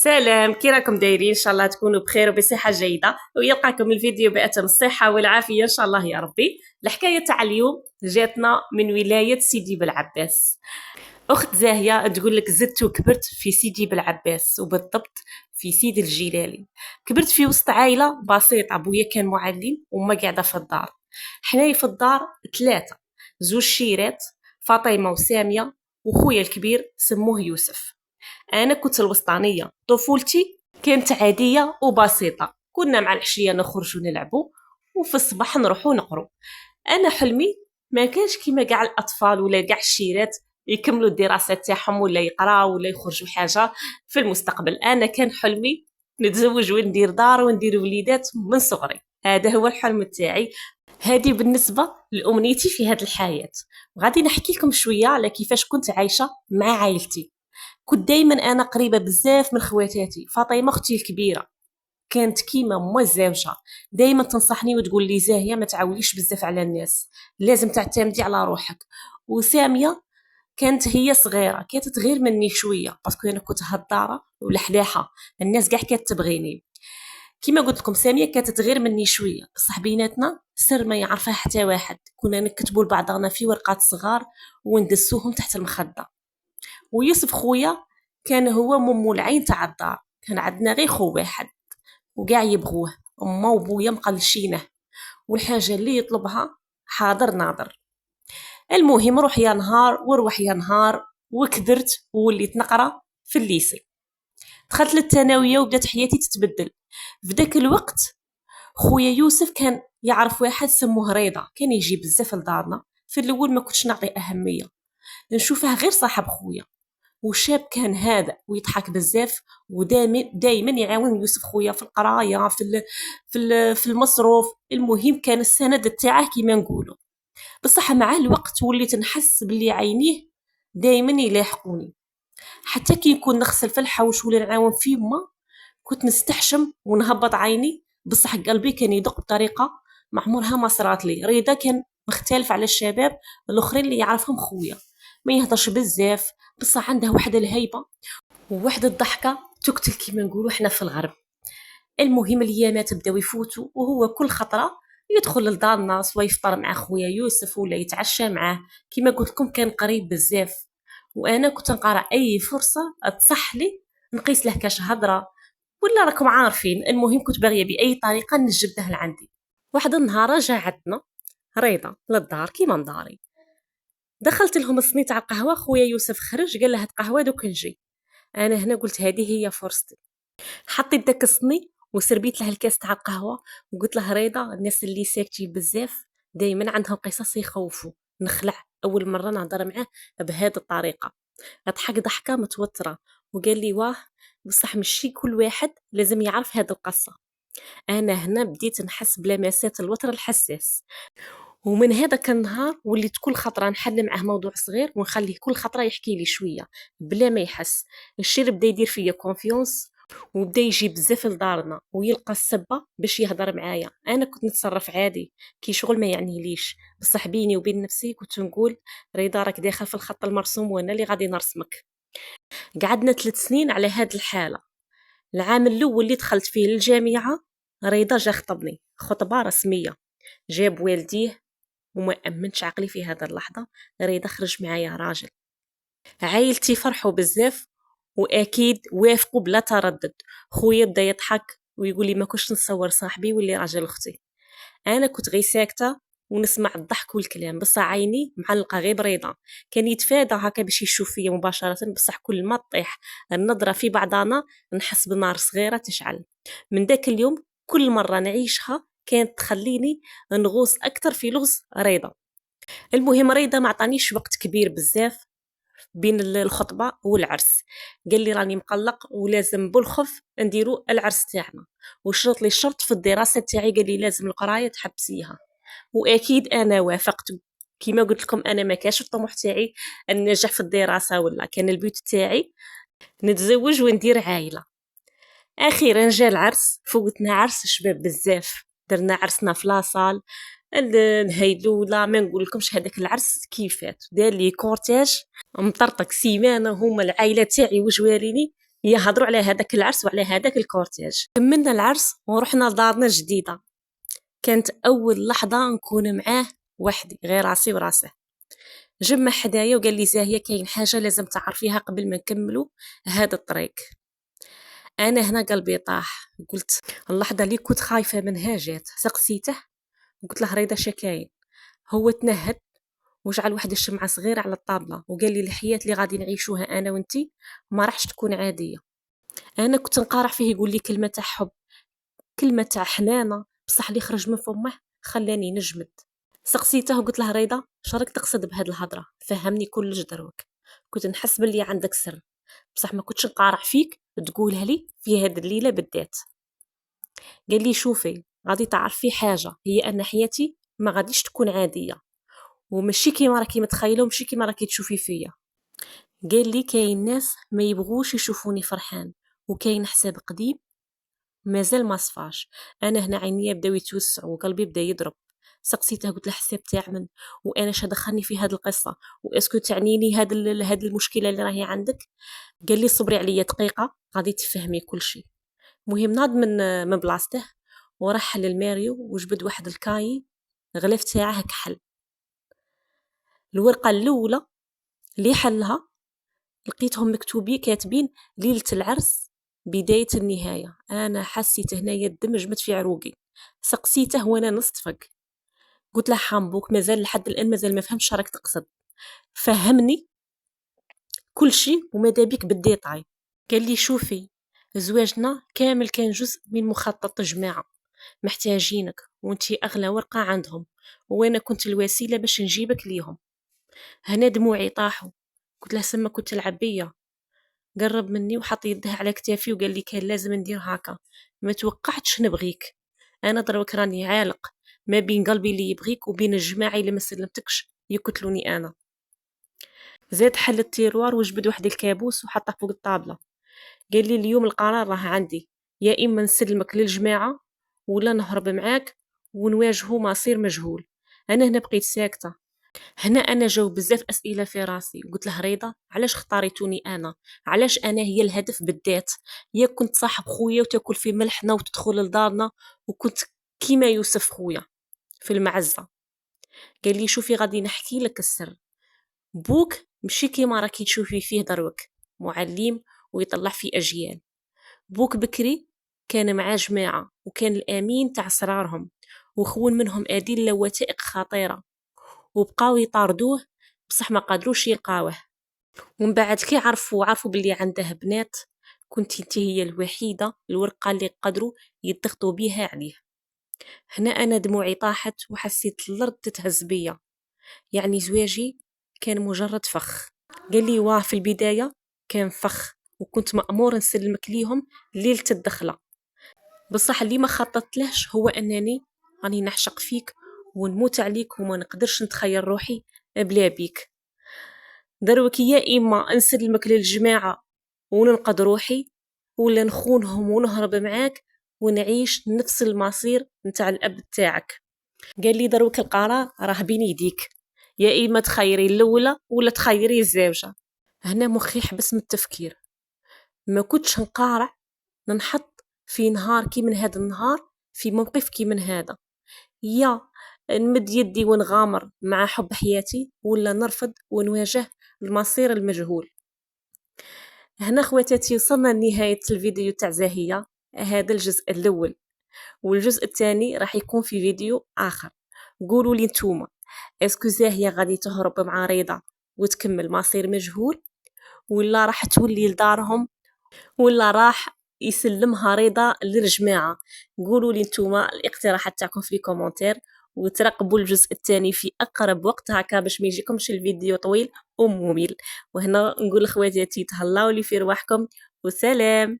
سلام، كي راكم دايرين؟ ان شاء الله تكونوا بخير وبصحه جيده، ويلقاكم الفيديو بأتم الصحه والعافيه ان شاء الله يا ربي. الحكايه تاع اليوم جاتنا من ولايه سيدي بلعباس. اخت زاهيه تقول لك زدت وكبرت في سيدي بلعباس، وبالضبط في سيدي الجلالي. كبرت في وسط عائله بسيطه، ابويا كان معلم وما قاعده في الدار. حناي في الدار ثلاثه، زوج شيرات، فاطمه وساميه، وخويا الكبير سموه يوسف. انا كنت الوسطانيه، طفولتي كانت عاديه وبسيطه. كنا مع العشيه نخرجوا نلعبوا، وفي الصباح نروحوا نقروا. انا حلمي ما كانش كيما كاع الاطفال ولا كاع الشيرات يكملوا الدراسه تاعهم ولا يقراوا ولا يخرجوا حاجه في المستقبل. انا كان حلمي نتزوج وندير دار وندير وليدات من صغري. هذا هو الحلم تاعي. هذه بالنسبه لامنيتي في هذه الحياه. وغادي نحكي لكم شويه على كيفاش كنت عايشه مع عائلتي. كنت دايما انا قريبه بزاف من خواتاتي. فاطمه اختي الكبيره كانت كيما موزوجه، دايما تنصحني وتقول لي زاهيه ما تعاوليش بزاف على الناس، لازم تعتمدي على روحك. وساميه كانت هي صغيره، كانت تغير مني شويه باسكو انا كنت هضاره ولحلاحه، الناس كاع كانت تبغيني. كيما قلت لكم ساميه كانت تغير مني شويه، بصح بيناتنا سر ما يعرفها حتى واحد. كنا نكتبوا لبعضنا في ورقات صغار وندسوهم تحت المخده. ويوسف خويا كان هو ممو العين تاع الدار، كان عندنا غير خو واحد وقاع يبغوه، أما وبويا مقلشينه، والحاجة اللي يطلبها حاضر ناظر. المهم روح يا نهار وروح يا نهار، وكبرت ووليت نقرا في الليسي. دخلت للثانوية وبدات حياتي تتبدل. في ذاك الوقت خويا يوسف كان يعرف واحد سموه رضا، كان يجي بزاف لدارنا. في الاول ما كنتش نعطيه اهميه، نشوفه غير صاحب خويا، وشاب كان هذا ويضحك بزاف، ودائما يعاون يوسف خويا في القرايه في المصروف. المهم كان السند تاعه كيما نقولوا. بصح مع الوقت وليت نحس باللي عينيه دائما يلاحقوني، حتى كي نكون نغسل في الحوش ولا نعاون في ما كنت نستحشم ونهبط عيني. بصح قلبي كان يدق بطريقه ما عمرها ما صرات لي. رضا كان مختلف على الشباب الاخرين اللي يعرفهم خويا، ما يهضرش بزاف، بصح عنده واحد الهيبه وواحد الضحكه تقتل كيما نقولوا احنا في الغرب. المهم الايامات بداو يفوتوا، وهو كل خطره يدخل لدارنا، سوا يفطر مع خويا يوسف ولا يتعشى معاه. كيما قلت لكم كان قريب بزاف، وانا كنت نقرا اي فرصه تصح لي نقيس له كاش هضره، ولا راكم عارفين. المهم كنت باغيه باي طريقه نجبده لعندي. واحد النهار جا عندنا رضا للدار كيما نداري. دخلت لهم الصني تاع القهوه، خويا يوسف خرج قال له هات قهوه دوك نجي. انا هنا قلت هذه هي فرصتي. حطيت داك الصني وسربيت له الكاس تاع القهوه، وقلت له رضا الناس اللي ساكتين بزاف دائما عندهم قصص يخوفوا. نخلع اول مره نهضر معاه بهذه الطريقه. ضحك ضحكه متوتره وقال لي واه، بصح ماشي كل واحد لازم يعرف هذه القصه. انا هنا بديت نحس بلمسات الوتر الحساس، ومن هذاك النهار وليت كل خطره نحل معاه موضوع صغير ونخليه كل خطره يحكي لي شويه بلا ما يحس. الشير بدا يدير فيا كونفيونس، وبدا يجي بزاف لدارنا ويلقى السبه باش يهضر معايا. انا كنت نتصرف عادي كي شغل ما يعني ليش، بصح بيني وبين نفسي كنت نقول رضا راك داخل في الخط المرسوم وانا اللي غادي نرسمك. قعدنا 3 سنين على هاد الحاله. العام الاول اللي دخلت فيه للجامعه رضا جا خطبني خطبه رسميه، جاب والديه، وما أمنش عقلي في هذا اللحظة. رضا خرج معايا راجل. عائلتي فرحوا بزاف واكيد وافقوا بلا تردد. خويا بدا يضحك ويقول لي ما كنتش نتصور صاحبي واللي راجل اختي. انا كنت غير ساكته ونسمع الضحك والكلام، بصح عيني معلقه غير بريضه. كان يتفادى هكا باش يشوف فيا مباشره، بصح كل ما تطيح النظره في بعضنا نحس بنار صغيره تشعل. من ذاك اليوم كل مره نعيشها كانت تخليني نغوص اكثر في لغز رضا. المهم رضا ما عطانيش وقت كبير بزاف بين الخطبه والعرس. قال لي راني مقلق ولازم بالخف نديرو العرس تاعنا، وشرط لي الشرط في الدراسه تاعي، قال لي لازم القرايه تحبسيها. واكيد انا وافقت. كما قلت لكم انا ما كاش الطموح تاعي النجاح في الدراسه، ولا كان البيوت تاعي نتزوج وندير عائله. اخيرا جا العرس، فوقتنا عرس شباب بزاف، درنا عرسنا في لاصال الهيلوله. ما نقول لكمش هذاك العرس كيفات دار لي كورتاج مطرطق سيمانه، هما العائله تاعي وجواريني يهضروا على هذاك العرس وعلى هذاك الكورتيج. كملنا العرس ورحنا لدارنا الجديده. كانت اول لحظه نكون معاه وحدي غير راسي وراسه. جمع حدايا وقال لي زاهيه كاين حاجه لازم تعرفيها قبل ما نكملوا هذا الطريق. انا هنا قلبي طاح. قلت اللحظه اللي كنت خايفه منها جات. سقسيته قلت له رضا شكاين. هو تنهد وجعل واحد الشمعة صغيرة على الطابلة وقال لي الحياة اللي غادي نعيشوها أنا وانتي ما راحش تكون عادية. أنا كنت نقارع فيه يقول لي كلمة تاع حب، كلمة تاع حنانة، بصح اللي خرج من فمه خلاني نجمد. سقسيته وقلت له رضا شارك تقصد بهاد الهضرة؟ فهمني كلش دروك. كنت نحس باللي عندك سر بصح ما كنتش نقارع فيك تقولها لي في هاد الليلة بالذات. قال لي شوفي غادي تعرفي حاجة، هي أن حياتي ما غاديش تكون عادية ومشي كيما راكي متخيله ومشي كيما راكي تشوفي فيا. قال لي كاين ناس ما يبغوش يشوفوني فرحان وكاين حساب قديم مازال ما صفاش. انا هنا عينيا بداو يتوسعوا وقلبي بدا يضرب. سقسيته قلت له حساب تاع من وانا شا دخلني في هذه القصه واسكو تعنيني هذه المشكله اللي راهي عندك؟ قال لي صبري عليا دقيقه غادي تفهمي كل شيء. مهم ناض من بلاصته وراح للماريو وجبد واحد الكاي غلاف تاعه كحل. الورقه الاولى اللي حلها لقيتهم مكتوبين كاتبين ليلة العرس بداية النهاية. أنا حسيت هنايا الدم جمد في عروقي. سقسيته وانا نصطفق. قلت له حامبوك مازال لحد الآن مازال ما فهمش راك تقصد، فهمني كل شيء وماذا بيك بالديتاي. قال لي شوفي زواجنا كامل كان جزء من مخطط جماعة محتاجينك وانتي أغلى ورقة عندهم وانا كنت الوسيلة باش نجيبك ليهم. هنا دموعي طاحوا. قلت له سما كنت تلعب بيا. قرب مني وحط يده على كتافي وقال لي كان لازم ندير هكا، ما توقعتش نبغيك. انا دروك راني عالق ما بين قلبي اللي يبغيك وبين الجماعي اللي ما سلمتكش يقتلوني انا. زاد حل التيروار وجبد واحد الكابوس وحطه فوق الطابله. قال لي اليوم القرار راه عندي، يا اما نسلمك للجماعه ولا نهرب معاك ونواجهه مصير مجهول. انا هنا بقيت ساكته. هنا انا جاو بزاف اسئله في راسي. قلت له رضا علاش اختاريتوني انا؟ علاش انا هي الهدف بالذات؟ يا كنت صاحب خويا وتاكل في ملحنا وتدخل لدارنا وكنت كيما يوسف خويا في المعزه. قال لي شوفي غادي نحكي لك السر. بوك مشي كيما راكي تشوفي فيه دروك معلم ويطلع في اجيال. بوك بكري كان مع جماعه وكان الامين تاع اسرارهم وخون منهم ادله وثائق خطيره وبقاو يطاردوه بصح ما قادروش يلقاوه. ومن بعد كي عرفوا باللي عنده بنات كنت انت هي الوحيده الورقه اللي قدروا يضغطوا بيها عليه. هنا انا دموعي طاحت وحسيت الارض تتهز بيا. يعني زواجي كان مجرد فخ. قال لي واه في البدايه كان فخ وكنت مأمور نسلمك ليهم ليله الدخله، بصح اللي ما خططت لهش هو انني راني نعشق فيك ونموت عليك وما نقدرش نتخيل روحي بلا بيك. دروك يا اما نسلمك للجماعه وننقذ روحي ولا نخونهم ونهرب معاك ونعيش نفس المصير نتاع الاب تاعك. قال لي دروك القرار راه بين يديك، يا اما تخيري الاولى ولا تخيري الزوجه. هنا مخي حبس من التفكير. ما كنتش نقارع ننحط في نهار كي من هذا النهار في موقف كي من هذا، يا نمد يدي ونغامر مع حب حياتي ولا نرفض ونواجه المصير المجهول. هنا خواتاتي وصلنا لنهاية الفيديو تاع زاهية، هذا الجزء الأول والجزء الثاني راح يكون في فيديو آخر. قولوا لي نتوما اسكو زاهية غادي تهرب مع رضا وتكمل مصير مجهول ولا راح تولي لدارهم ولا راح يسلمها رضا للجماعة؟ قولوا لي نتوما الاقتراحات تاعكم في الكومنتير وترقبوا الجزء الثاني في اقرب وقت هكا باش ما يجيكمش الفيديو طويل وممل. وهنا نقول لخواتاتي تهلاو لي في رواحكم وسلام.